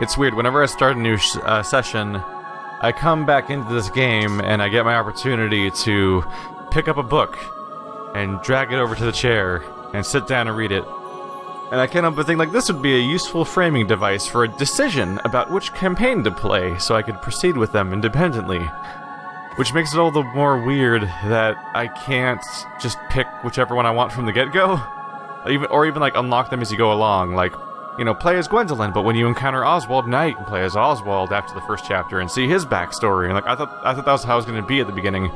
It's weird. Whenever I start a new session, I come back into this game and I get my opportunity to pick up a book and drag it over to the chair and sit down and read it. And I can't help but think, like, this would be a useful framing device for a decision about which campaign to play, so I could proceed with them independently. Which makes it all the more weird that I can't just pick whichever one I want from the get-go. Or even, like, unlock them as you go along. Like, you know, play as Gwendolyn, but when you encounter Oswald, now you can play as Oswald after the first chapter and see his backstory. And, like, I thought that was how it was going to be at the beginning.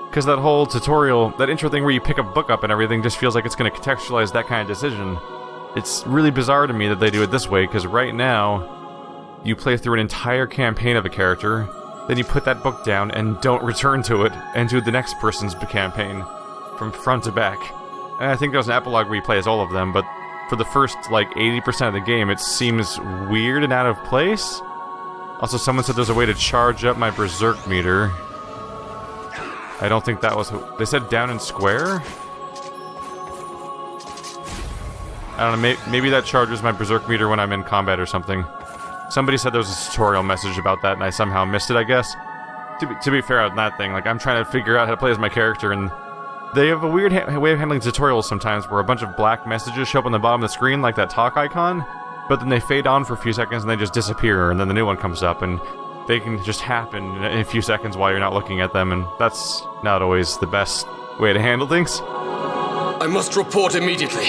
Because that whole tutorial, that intro thing where you pick a book up and everything just feels like it's going to contextualize that kind of decision. It's really bizarre to me that they do it this way, because right now, you play through an entire campaign of a character, then you put that book down and don't return to it, and do the next person's campaign, from front to back. And I think there's an epilogue where you play as all of them, but for the first, like, 80% of the game, it seems weird and out of place. Also, someone said there's a way to charge up my berserk meter. I don't think that was... They said down and square? I don't know, maybe that charges my berserk meter when I'm in combat or something. Somebody said there was a tutorial message about that and I somehow missed it, I guess. To be fair on that thing, like, I'm trying to figure out how to play as my character, and they have a weird way of handling tutorials sometimes where a bunch of black messages show up on the bottom of the screen, like that talk icon, but then they fade on for a few seconds and they just disappear, and then the new one comes up, and they can just happen in a few seconds while you're not looking at them, and that's not always the best way to handle things. I must report immediately.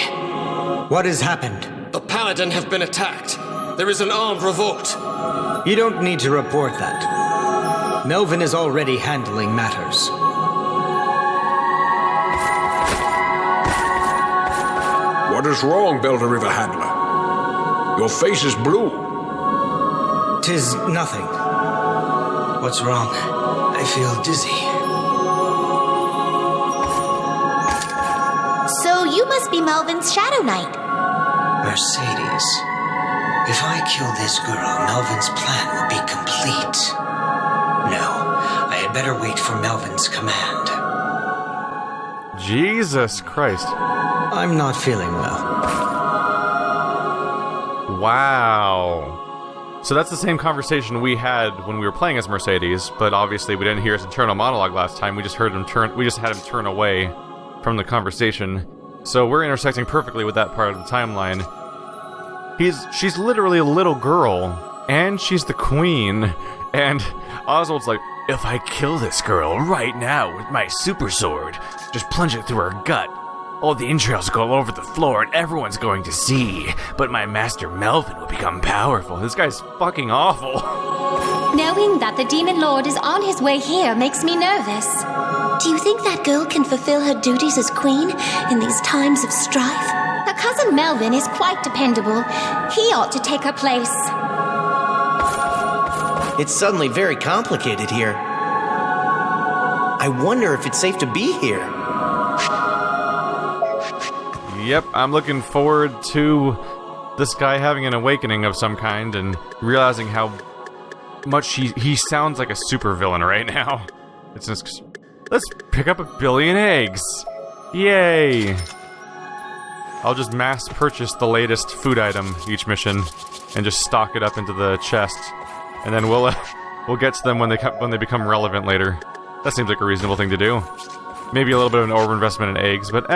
What has happened? The Paladin have been attacked. There is an armed revolt. You don't need to report that. Melvin is already handling matters. What is wrong, Belder River Handler? Your face is blue. 'Tis nothing. What's wrong? I feel dizzy. So you must be Melvin's Shadow Knight. Mercedes. If I kill this girl, Melvin's plan will be complete. No, I had better wait for Melvin's command. Jesus Christ. I'm not feeling well. Wow. So that's the same conversation we had when we were playing as Mercedes, but obviously we didn't hear his internal monologue last time. We just had him turn away from the conversation. So we're intersecting perfectly with that part of the timeline. She's literally a little girl, and she's the queen, and Oswald's like, if I kill this girl right now with my super sword, just plunge it through her gut, all the entrails go all over the floor and everyone's going to see, but my master Melvin will become powerful. This guy's fucking awful. Knowing that the Demon Lord is on his way here makes me nervous. Do you think that girl can fulfill her duties as queen in these times of strife? Her cousin Melvin is quite dependable. He ought to take her place. It's suddenly very complicated here. I wonder if it's safe to be here. Yep, I'm looking forward to this guy having an awakening of some kind and realizing how much he sounds like a supervillain right now. It's just, let's pick up 1 billion eggs. Yay! I'll just mass purchase the latest food item each mission and just stock it up into the chest, and then we'll get to them when they become relevant later. That seems like a reasonable thing to do. Maybe a little bit of an overinvestment in eggs, but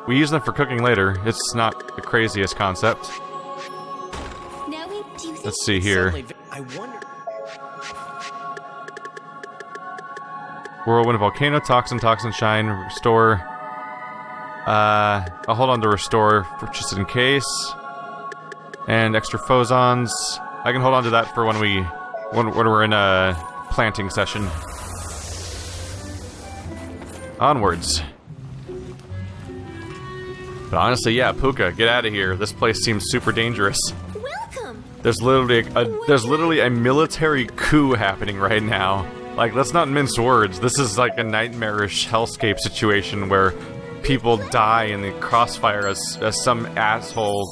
we use them for cooking later. It's not the craziest concept. Let's see here. I wonder. Whirlwind, Volcano, Toxin, Shine, Restore. I'll hold on to Restore for just in case. And extra Phozons. I can hold on to that for when we're in a planting session. Onwards. But honestly, yeah, Puka, get out of here. This place seems super dangerous. Welcome. There's literally a military coup happening right now. Like, let's not mince words. This is like a nightmarish hellscape situation where people die in the crossfire as some asshole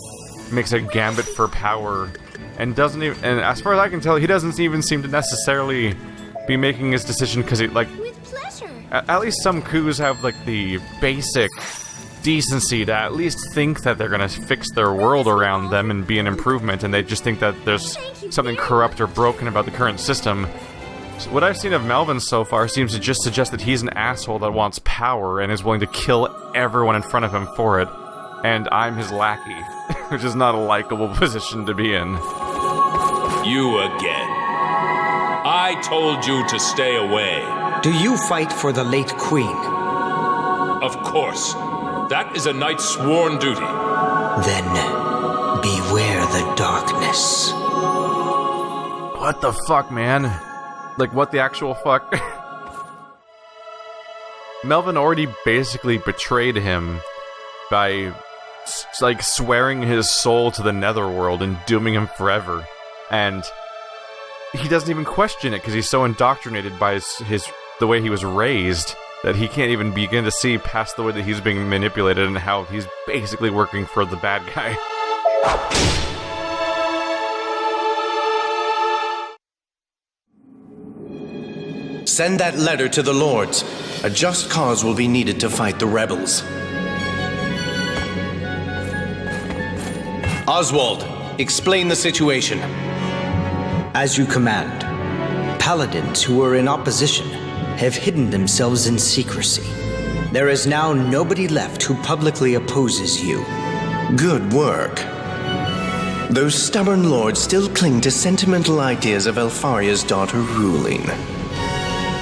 makes a gambit for power and doesn't even. And as far as I can tell, he doesn't even seem to necessarily be making his decision because he like. With pleasure. At least some coups have like the basic decency to at least think that they're gonna fix their world around them and be an improvement, and they just think that there's something corrupt or broken about the current system. So what I've seen of Melvin so far seems to just suggest that he's an asshole that wants power and is willing to kill everyone in front of him for it. And I'm his lackey, which is not a likable position to be in. You again. I told you to stay away. Do you fight for the late queen? Of course. That is a knight's sworn duty. Then beware the darkness. What the fuck, man? Like, what the actual fuck? Melvin already basically betrayed him by, like, swearing his soul to the netherworld and dooming him forever. And he doesn't even question it because he's so indoctrinated by the way he was raised that he can't even begin to see past the way that he's being manipulated and how he's basically working for the bad guy. Send that letter to the lords. A just cause will be needed to fight the rebels. Oswald, explain the situation. As you command. Paladins who are in opposition have hidden themselves in secrecy. There is now nobody left who publicly opposes you. Good work. Those stubborn lords still cling to sentimental ideas of Elfaria's daughter ruling.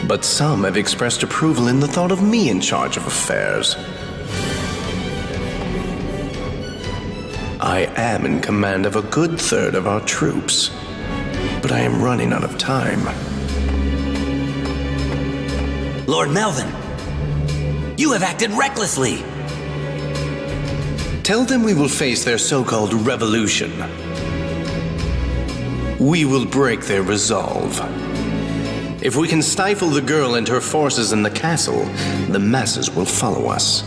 But some have expressed approval in the thought of me in charge of affairs. I am in command of a good third of our troops, but I am running out of time. Lord Melvin, you have acted recklessly. Tell them we will face their so-called revolution. We will break their resolve. If we can stifle the girl and her forces in the castle, the masses will follow us.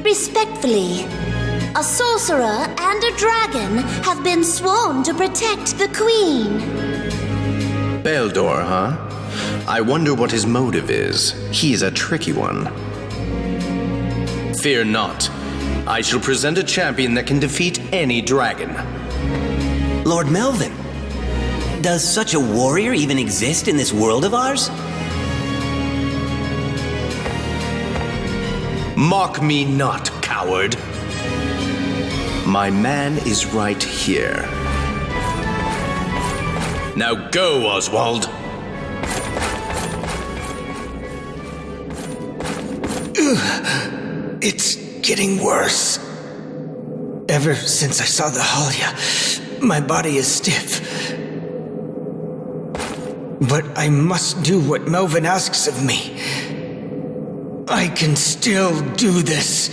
Respectfully, a sorcerer and a dragon have been sworn to protect the queen. Beldor, huh? I wonder what his motive is. He's a tricky one. Fear not. I shall present a champion that can defeat any dragon. Lord Melvin, does such a warrior even exist in this world of ours? Mock me not, coward. My man is right here. Now go, Oswald. It's getting worse. Ever since I saw the Halia, my body is stiff. But I must do what Melvin asks of me. I can still do this.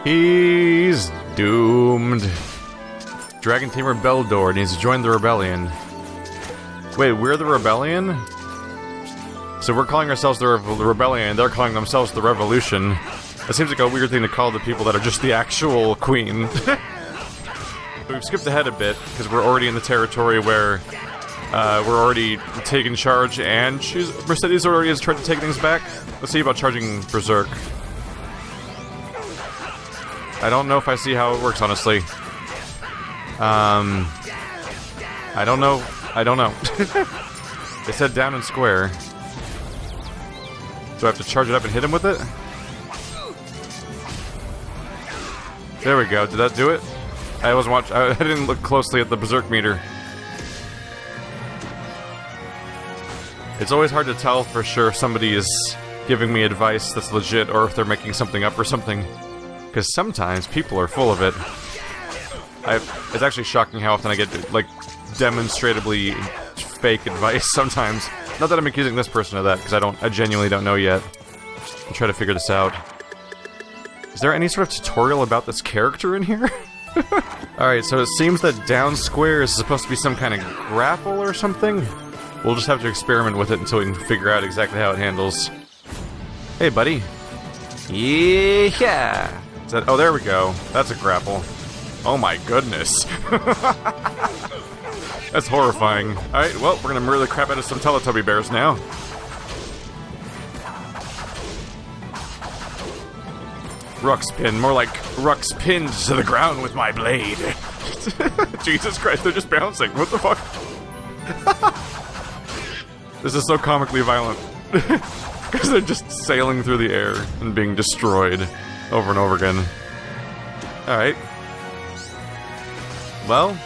He's doomed. Dragon Tamer Beldor needs to join the rebellion. Wait, we're the rebellion? So we're calling ourselves the rebellion, and they're calling themselves the revolution. That seems like a weird thing to call the people that are just the actual queen. We've skipped ahead a bit, because we're already in the territory where we're already taking charge, and Mercedes already has tried to take things back. Let's see about charging Berserk. I don't know if I see how it works, honestly. I don't know. They said down and square. Do I have to charge it up and hit him with it? There we go. Did that do it? I wasn't watching. I didn't look closely at the Berserk meter. It's always hard to tell for sure if somebody is giving me advice that's legit or if they're making something up or something. Because sometimes people are full of it. It's actually shocking how often I get, like, demonstrably fake advice sometimes. Not that I'm accusing this person of that, because I genuinely don't know yet. I'll try to figure this out. Is there any sort of tutorial about this character in here? Alright, so it seems that down square is supposed to be some kind of grapple or something? We'll just have to experiment with it until we can figure out exactly how it handles. Hey, buddy. Yeah! Is that, oh, there we go. That's a grapple. Oh my goodness. That's horrifying. Alright, well, we're gonna murder the crap out of some Teletubby bears now. Ruck's pin, more like Ruck's pinned to the ground with my blade. Jesus Christ, they're just bouncing. What the fuck? This is so comically violent. Because they're just sailing through the air and being destroyed over and over again. Alright. Well,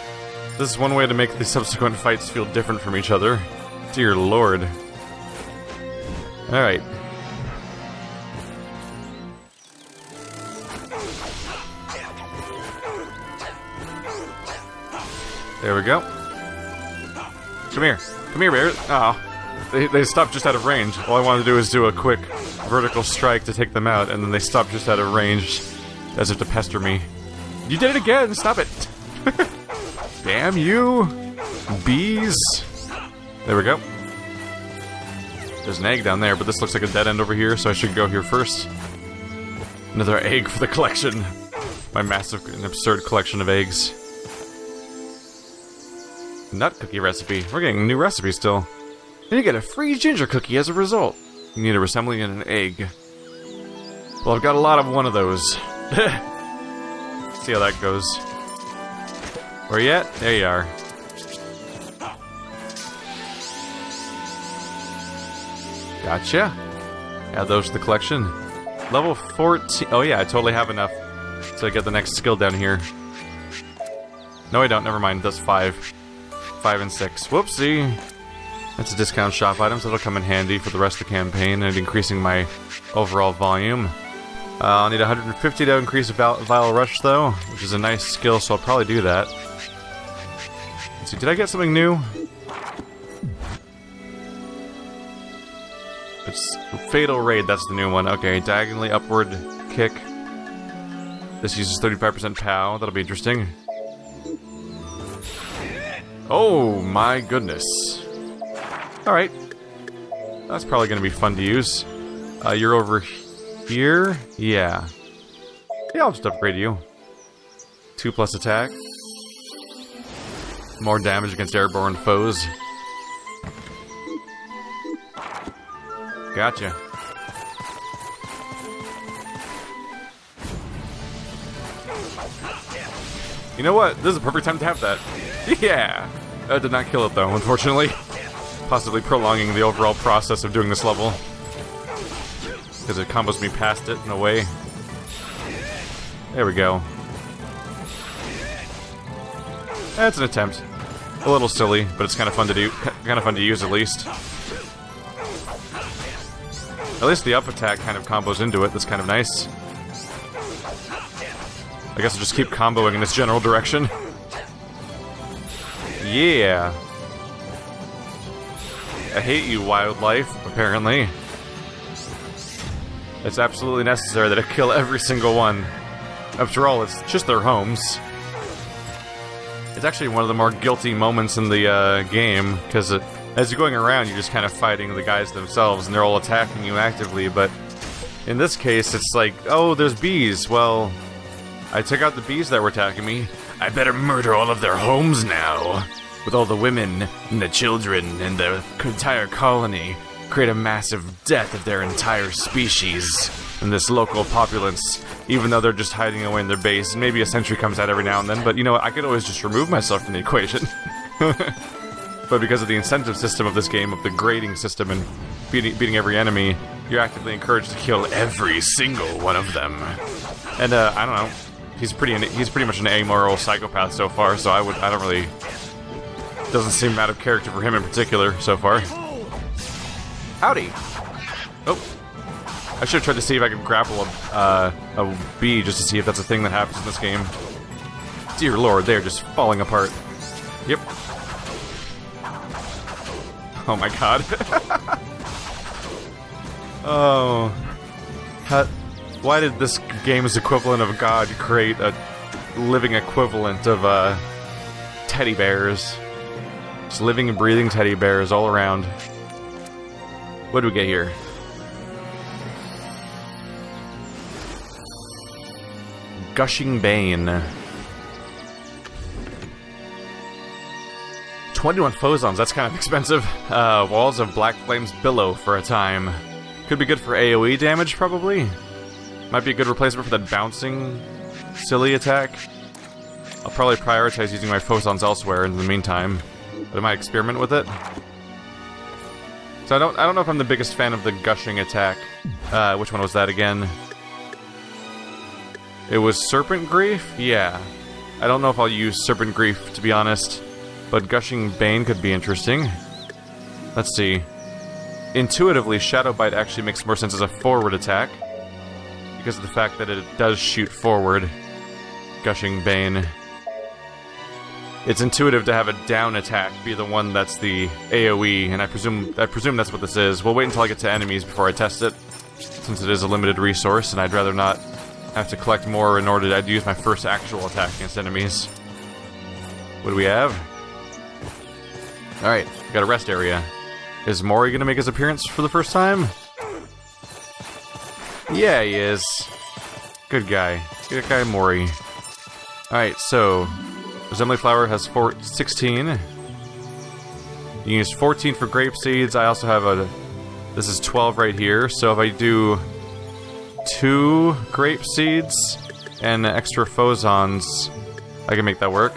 this is one way to make the subsequent fights feel different from each other. Dear Lord. Alright. There we go. Come here. Come here, bear. Oh. They stopped just out of range. All I wanted to do is do a quick vertical strike to take them out, and then they stopped just out of range as if to pester me. You did it again! Stop it! Damn you! Bees! There we go. There's an egg down there, but this looks like a dead end over here, so I should go here first. Another egg for the collection. My massive and absurd collection of eggs. Nut cookie recipe. We're getting a new recipe still. And you get a free ginger cookie as a result. You need a resembling and an egg. Well, I've got a lot of one of those. See how that goes. Where you at? There you are. Gotcha. Add those to the collection. Level 14. Oh yeah, I totally have enough to get the next skill down here. No, I don't. Never mind. That's 5. 5 and 6. Whoopsie. That's a discount shop item, so that'll come in handy for the rest of the campaign and increasing my overall volume. I'll need 150 to increase Vile Rush, though, which is a nice skill, so I'll probably do that. Let's see, did I get something new? It's Fatal Raid, that's the new one. Okay, diagonally upward kick. This uses 35% POW, that'll be interesting. Oh my goodness. Alright. That's probably going to be fun to use. You're over here? Yeah. Yeah, I'll just upgrade you. 2+ attack. More damage against airborne foes. Gotcha. You know what? This is a perfect time to have that. Yeah! That did not kill it though, unfortunately. Possibly prolonging the overall process of doing this level. Because it combos me past it in a way. There we go. That's an attempt. A little silly, but it's kind of fun to do. Kind of fun to use at least. At least the up attack kind of combos into it. That's kind of nice. I guess I'll just keep comboing in this general direction. Yeah. I hate you, wildlife, apparently. It's absolutely necessary that I kill every single one. After all, it's just their homes. It's actually one of the more guilty moments in the game, because as you're going around, you're just kind of fighting the guys themselves, and they're all attacking you actively, but in this case, it's like, oh, there's bees. Well, I took out the bees that were attacking me. I better murder all of their homes now. With all the women, and the children, and the entire colony, create a massive death of their entire species and this local populace, even though they're just hiding away in their base, and maybe a sentry comes out every now and then, but you know what, I could always just remove myself from the equation. But because of the incentive system of this game, of the grading system and beating every enemy, you're actively encouraged to kill every single one of them. And, I don't know, he's pretty much an amoral psychopath so far, so I don't really... Doesn't seem out of character for him in particular so far. Howdy! Oh. I should have tried to see if I could grapple a bee just to see if that's a thing that happens in this game. Dear Lord, they're just falling apart. Yep. Oh my god. Oh. Why did this game's equivalent of God create a living equivalent of teddy bears? Just living and breathing teddy bears all around. What do we get here? Gushing Bane. 21 phosons, that's kind of expensive. Walls of black flames billow for a time. Could be good for AoE damage, probably. Might be a good replacement for that bouncing, silly attack. I'll probably prioritize using my phosons elsewhere in the meantime, but I might experiment with it. So I don't know if I'm the biggest fan of the gushing attack. Which one was that again? It was Serpent Grief? Yeah. I don't know if I'll use Serpent Grief, to be honest. But Gushing Bane could be interesting. Let's see. Intuitively, Shadow Bite actually makes more sense as a forward attack. Because of the fact that it does shoot forward. Gushing Bane. It's intuitive to have a down attack be the one that's the AoE, and I presume that's what this is. We'll wait until I get to enemies before I test it, since it is a limited resource, and I'd rather not have to collect more in order to use my first actual attack against enemies. What do we have? Alright, got a rest area. Is Mori gonna make his appearance for the first time? Yeah, he is. Good guy. Good guy, Mori. Alright, so Assembly Flower has 16. You can use 14 for grape seeds. I also have a... This is 12 right here, so if I do 2 grape seeds and extra phosons, I can make that work.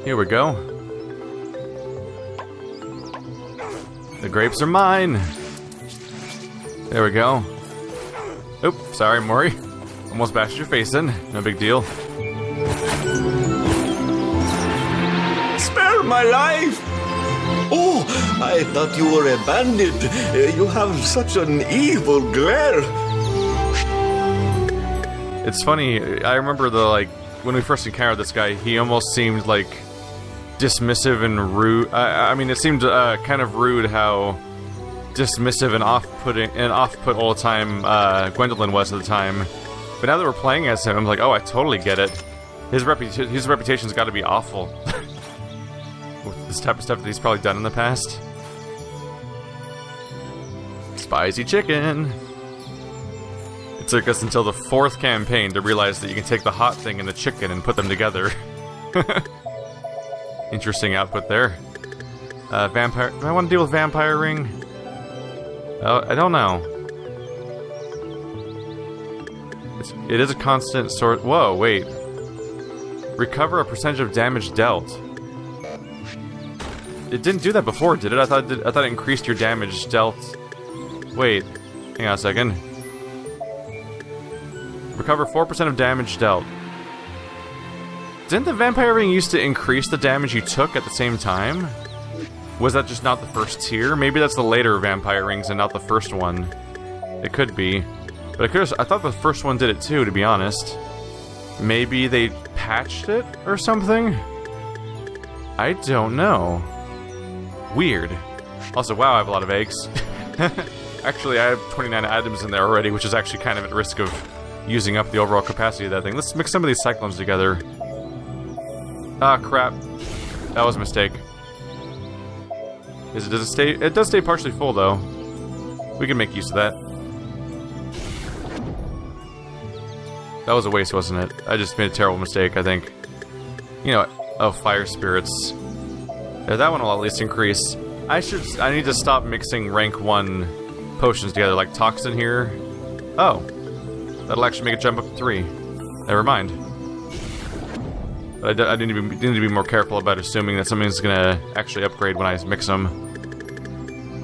Here we go. The grapes are mine! There we go. Oop, sorry, Mori. Almost bashed your face in. No big deal. Spare my life! Oh, I thought you were a bandit. You have such an evil glare. It's funny, I remember when we first encountered this guy, he almost seemed like dismissive and rude. I mean, it seemed kind of rude how dismissive and off-put all the time Gwendolyn was at the time. But now that we're playing as him, I'm like, oh, I totally get it. His reputation's got to be awful. With this type of stuff that he's probably done in the past. Spicy chicken! It took us until the 4th campaign to realize that you can take the hot thing and the chicken and put them together. Interesting output there. Vampire... Do I want to deal with Vampire Ring? I don't know. It is a constant sort... Whoa, wait. Recover a percentage of damage dealt. It didn't do that before, did it? I thought it increased your damage dealt. Wait. Hang on a second. Recover 4% of damage dealt. Didn't the Vampire Ring used to increase the damage you took at the same time? Was that just not the first tier? Maybe that's the later Vampire Rings and not the first one. It could be. But I thought the first one did it too, to be honest. Maybe they patched it or something? I don't know. Weird. Also, wow, I have a lot of eggs. Actually, I have 29 items in there already, which is actually kind of at risk of using up the overall capacity of that thing. Let's mix some of these cyclones together. Ah, crap. That was a mistake. Does it stay? It does stay partially full, though. We can make use of that. That was a waste, wasn't it? I just made a terrible mistake, I think. You know what? Oh, fire spirits. Yeah, that one will at least increase. I need to stop mixing rank 1 potions together, like Toxin here. Oh. That'll actually make it jump up to 3. Never mind. But I need to be more careful about assuming that something's gonna actually upgrade when I mix them.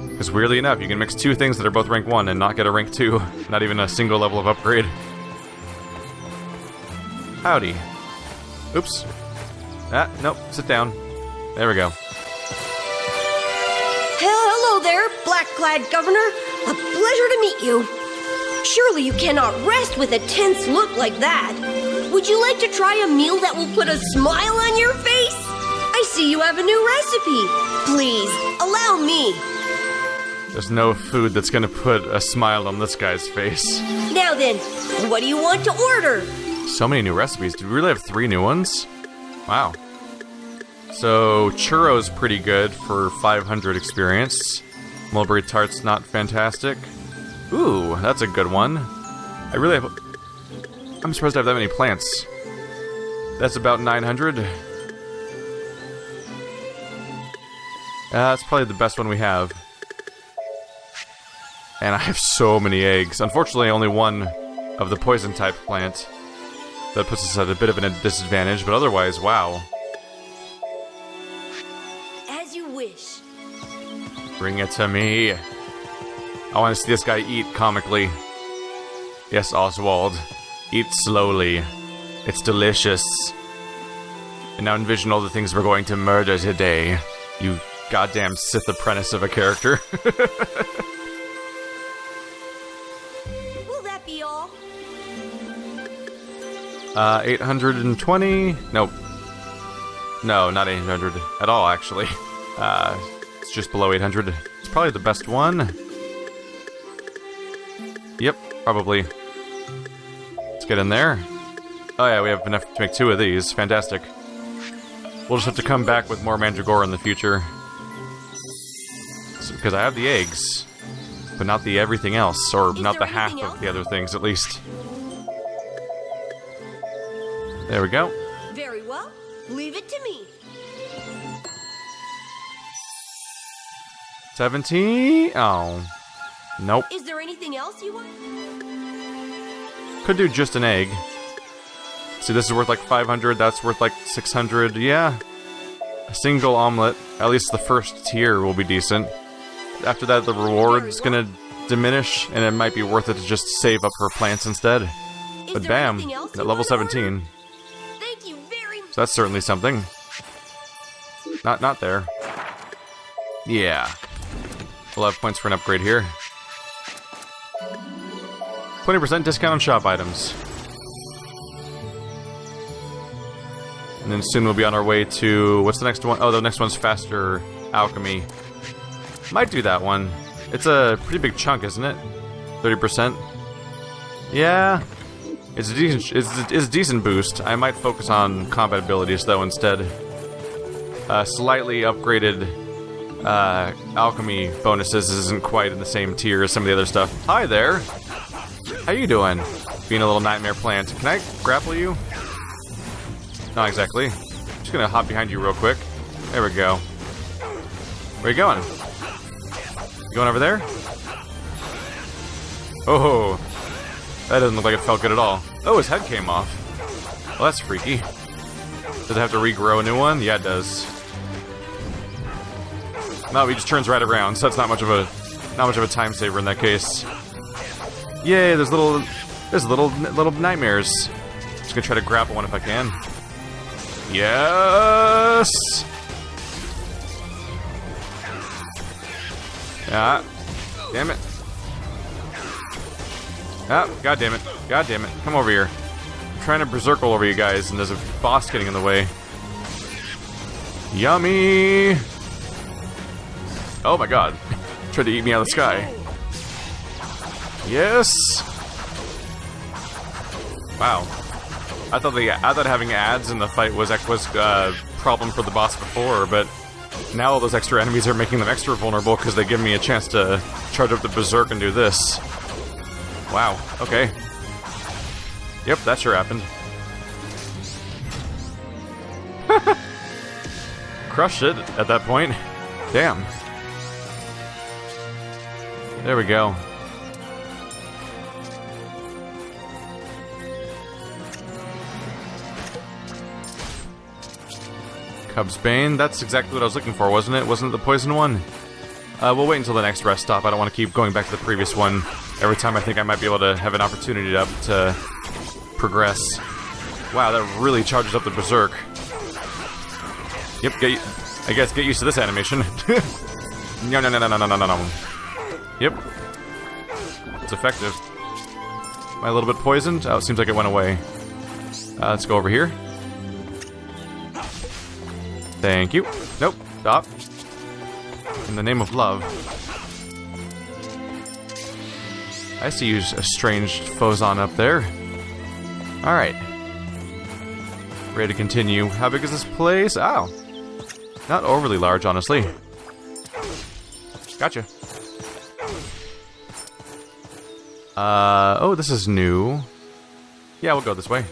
Because weirdly enough, you can mix 2 things that are both rank 1 and not get a rank 2. Not even a single level of upgrade. Howdy. Oops. Ah, nope. Sit down. There we go. Hello there, black-clad governor. A pleasure to meet you. Surely you cannot rest with a tense look like that. Would you like to try a meal that will put a smile on your face? I see you have a new recipe. Please, allow me. There's no food that's gonna put a smile on this guy's face. Now then, what do you want to order? So many new recipes. Do we really have 3 new ones? Wow. So, churro's pretty good for 500 experience. Mulberry tart's not fantastic. Ooh, that's a good one. I'm surprised I have that many plants. That's about 900. That's probably the best one we have. And I have so many eggs. Unfortunately, only one of the poison type plant. That puts us at a bit of a disadvantage, but otherwise, wow. As you wish. Bring it to me. I want to see this guy eat comically. Yes, Oswald. Eat slowly. It's delicious. And now envision all the things we're going to murder today. You goddamn Sith apprentice of a character. Will that be all? 820? Nope. No, not 800 at all, actually. It's just below 800. It's probably the best one. Yep, probably. Let's get in there. Oh yeah, we have enough to make 2 of these. Fantastic. We'll just have to come back with more Mandragora in the future. Because I have the eggs, but not the everything else, or not the half of the other things, at least. There we go. Very well. Leave it to me. 17? Oh. Nope. Is there anything else you want? Could do just an egg. See, this is worth like 500, that's worth like 600, yeah. A single omelet, at least the first tier will be decent. After that, the reward's gonna diminish, and it might be worth it to just save up her plants instead. But bam, at level 17. Thank you very much. So that's certainly something. Not there. Yeah. We'll have points for an upgrade here. 20% discount on shop items. And then soon we'll be on our way to... What's the next one? Oh, the next one's Faster Alchemy. Might do that one. It's a pretty big chunk, isn't it? 30%. Yeah. It's a decent boost. I might focus on combat abilities, though, instead. Slightly upgraded alchemy bonuses isn't quite in the same tier as some of the other stuff. Hi there! How you doing? Being a little nightmare plant. Can I grapple you? Not exactly. I'm just gonna hop behind you real quick. There we go. Where you going? You going over there? Oh, that doesn't look like it felt good at all. Oh, his head came off. Well, that's freaky. Does it have to regrow a new one? Yeah, it does. No, he just turns right around, so that's not much of a time saver in that case. Yay, there's little nightmares. Just gonna try to grapple one if I can. Yes! Ah, damn it. Ah, god damn it. God damn it. Come over here. I'm trying to berserk all over you guys, and there's a boss getting in the way. Yummy! Oh my god. Tried to eat me out of the sky. Yes! Wow. I thought having ads in the fight was a problem for the boss before, but now all those extra enemies are making them extra vulnerable because they give me a chance to charge up the berserk and do this. Wow, okay. Yep, that sure happened. Crushed it at that point. Damn. There we go. Cub's Bane, that's exactly what I was looking for, wasn't it? Wasn't it the poison one? We'll wait until the next rest stop. I don't want to keep going back to the previous one every time I think I might be able to have an opportunity to progress. Wow, that really charges up the berserk. Yep, I guess get used to this animation. No. Yep. It's effective. Am I a little bit poisoned? Oh, it seems like it went away. Let's go over here. Thank you. Nope. Stop. In the name of love. I see you, estranged Fozon up there. Alright. Ready to continue. How big is this place? Oh. Not overly large, honestly. Gotcha. Oh, this is new. Yeah, we'll go this way.